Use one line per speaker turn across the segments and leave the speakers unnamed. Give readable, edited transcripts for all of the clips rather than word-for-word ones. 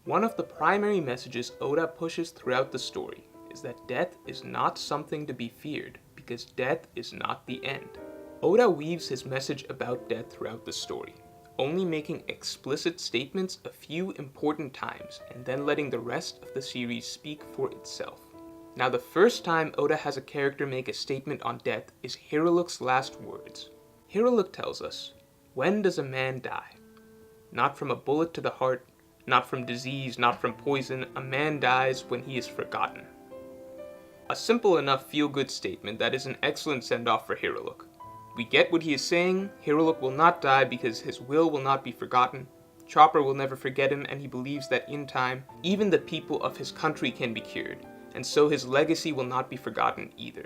One of the primary messages Oda pushes throughout the story is that death is not something to be feared, because death is not the end. Oda weaves his message about death throughout the story, only making explicit statements a few important times and then letting the rest of the series speak for itself. Now, the first time Oda has a character make a statement on death is Hiriluk's last words. Hiriluk tells us, "When does a man die? Not from a bullet to the heart, not from disease, not from poison. A man dies when he is forgotten." A simple enough feel-good statement that is an excellent send-off for Hiriluk. We get what he is saying. Hiriluk will not die because his will not be forgotten. Chopper will never forget him, and he believes that in time, even the people of his country can be cured, and so his legacy will not be forgotten either.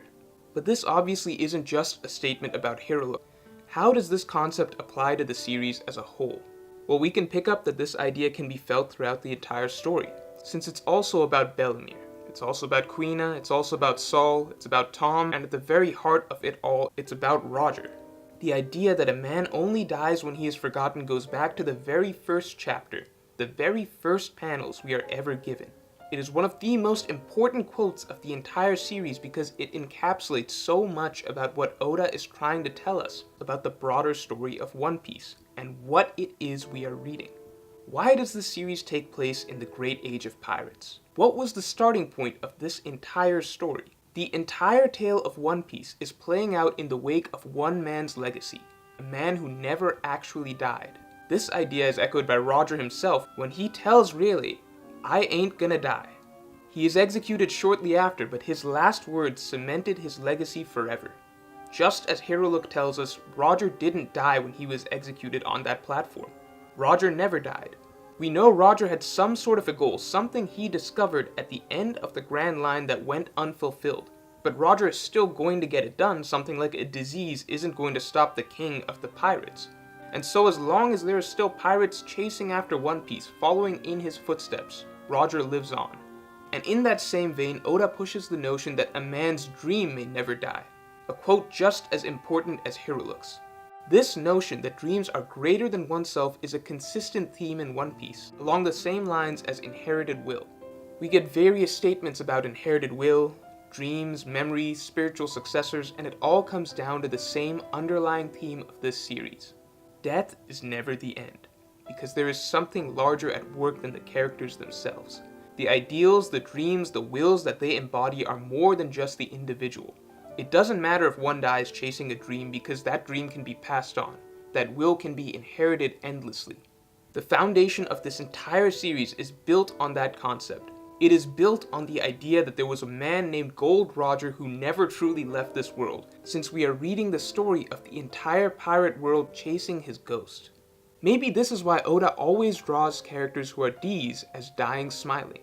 But this obviously isn't just a statement about Hiriluk. How does this concept apply to the series as a whole? Well, we can pick up that this idea can be felt throughout the entire story, since it's also about Bellemere. It's also about Kuina, it's also about Saul, it's about Tom, and at the very heart of it all, it's about Roger. The idea that a man only dies when he is forgotten goes back to the very first chapter, the very first panels we are ever given. It is one of the most important quotes of the entire series because it encapsulates so much about what Oda is trying to tell us about the broader story of One Piece, and what it is we are reading. Why does the series take place in the Great Age of Pirates? What was the starting point of this entire story? The entire tale of One Piece is playing out in the wake of one man's legacy, a man who never actually died. This idea is echoed by Roger himself when he tells Rayleigh, "I ain't gonna die." He is executed shortly after, but his last words cemented his legacy forever. Just as Hiriluk tells us, Roger didn't die when he was executed on that platform. Roger never died. We know Roger had some sort of a goal, something he discovered at the end of the Grand Line that went unfulfilled. But Roger is still going to get it done. Something like a disease isn't going to stop the king of the pirates. And so as long as there are still pirates chasing after One Piece, following in his footsteps, Roger lives on. And in that same vein, Oda pushes the notion that a man's dream may never die, a quote just as important as Hiriluk's. This notion that dreams are greater than oneself is a consistent theme in One Piece, along the same lines as inherited will. We get various statements about inherited will, dreams, memories, spiritual successors, and it all comes down to the same underlying theme of this series. Death is never the end, because there is something larger at work than the characters themselves. The ideals, the dreams, the wills that they embody are more than just the individual. It doesn't matter if one dies chasing a dream because that dream can be passed on. That will can be inherited endlessly. The foundation of this entire series is built on that concept. It is built on the idea that there was a man named Gold Roger who never truly left this world, since we are reading the story of the entire pirate world chasing his ghost. Maybe this is why Oda always draws characters who are D's as dying smiling.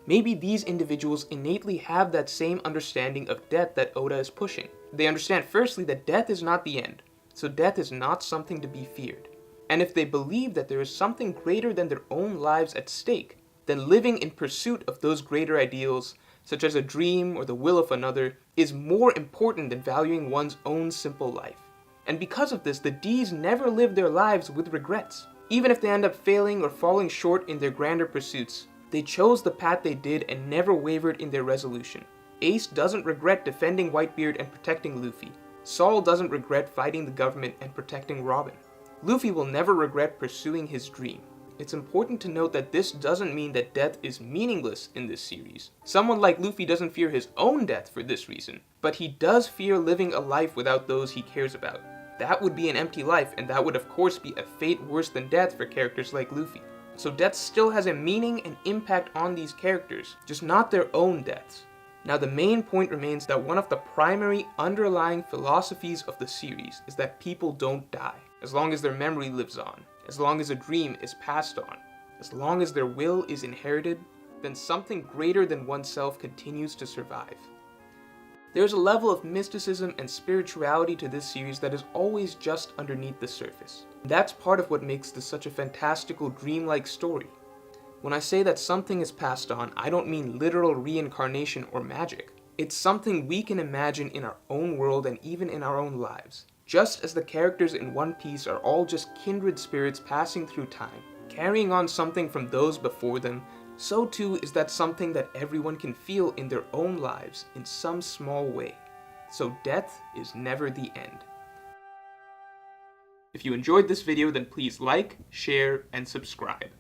Maybe these individuals innately have that same understanding of death that Oda is pushing. They understand firstly that death is not the end, so death is not something to be feared. And if they believe that there is something greater than their own lives at stake, then living in pursuit of those greater ideals, such as a dream or the will of another, is more important than valuing one's own simple life. And because of this, the D's never live their lives with regrets. Even if they end up failing or falling short in their grander pursuits, they chose the path they did and never wavered in their resolution. Ace doesn't regret defending Whitebeard and protecting Luffy. Saul doesn't regret fighting the government and protecting Robin. Luffy will never regret pursuing his dream. It's important to note that this doesn't mean that death is meaningless in this series. Someone like Luffy doesn't fear his own death for this reason, but he does fear living a life without those he cares about. That would be an empty life, and that would of course be a fate worse than death for characters like Luffy. So death still has a meaning and impact on these characters, just not their own deaths. Now the main point remains that one of the primary underlying philosophies of the series is that people don't die, as long as their memory lives on, as long as a dream is passed on, as long as their will is inherited, then something greater than oneself continues to survive. There's a level of mysticism and spirituality to this series that is always just underneath the surface. That's part of what makes this such a fantastical, dreamlike story. When I say that something is passed on, I don't mean literal reincarnation or magic. It's something we can imagine in our own world and even in our own lives. Just as the characters in One Piece are all just kindred spirits passing through time, carrying on something from those before them, so too is that something that everyone can feel in their own lives in some small way. So death is never the end. If you enjoyed this video, then please like, share, and subscribe.